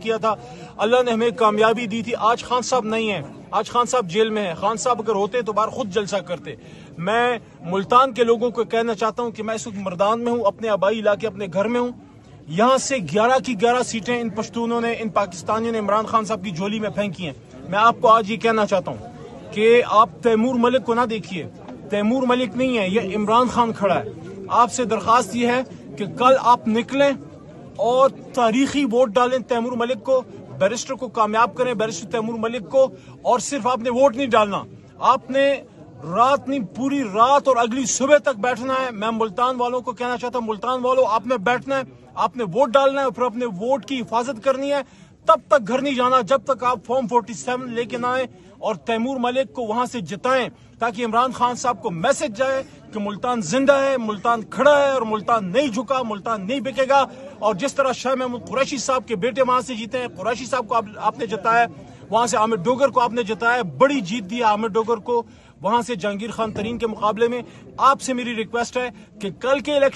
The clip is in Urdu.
کیا تھا، اللہ نے ہمیں کامیابی دی تھی. آج خان صاحب نہیں ہیں، آج خان صاحب جیل میں ہیں. خان صاحب اگر ہوتے تو باہر خود جلسہ کرتے. میں ملتان کے لوگوں کو کہنا چاہتا ہوں کہ میں اس وقت مردان میں ہوں، اپنے آبائی علاقے اپنے گھر میں ہوں. یہاں سے 11 کی 11 سیٹیں ان پشتونوں نے، ان پاکستانیوں نے عمران خان صاحب کی جھولی میں پھینکی ہیں. میں آپ کو آج یہ کہنا چاہتا ہوں کہ آپ تیمور ملک کو نہ دیکھیے. تیمور ملک نہیں ہے، یہ عمران خان کھڑا ہے. آپ سے درخواست یہ ہے کہ کل آپ نکلیں اور تاریخی ووٹ ڈالیں تیمور ملک کو، بیرسٹر کو کامیاب کریں، بیرسٹر تیمور ملک کو. اور صرف آپ نے ووٹ نہیں ڈالنا، آپ نے رات نہیں، پوری رات اور اگلی صبح تک بیٹھنا ہے. میں ملتان والوں کو کہنا چاہتا ہوں، ملتان والوں آپ نے بیٹھنا ہے، آپ نے ووٹ ڈالنا ہے اور پھر اپنے ووٹ کی حفاظت کرنی ہے. تب تک گھر نہیں جانا جب تک آپ فارم 47 لے کے نہ آئیں اور تیمور ملک کو وہاں سے جتائیں، تاکہ عمران خان صاحب کو میسج جائے کہ ملتان زندہ ہے، ملتان کھڑا ہے اور ملتان نہیں جھکا، ملتان نہیں بکے گا. اور جس طرح شاہ محمود قریشی صاحب کے بیٹے وہاں سے جیتے ہیں، قریشی صاحب کو آپ نے جتایا، وہاں سے عامر ڈوگر کو آپ نے جتایا، بڑی جیت دی عامر ڈوگر کو وہاں سے جہانگیر خان ترین کے مقابلے میں. آپ سے میری ریکویسٹ ہے کہ کل کے الیکشن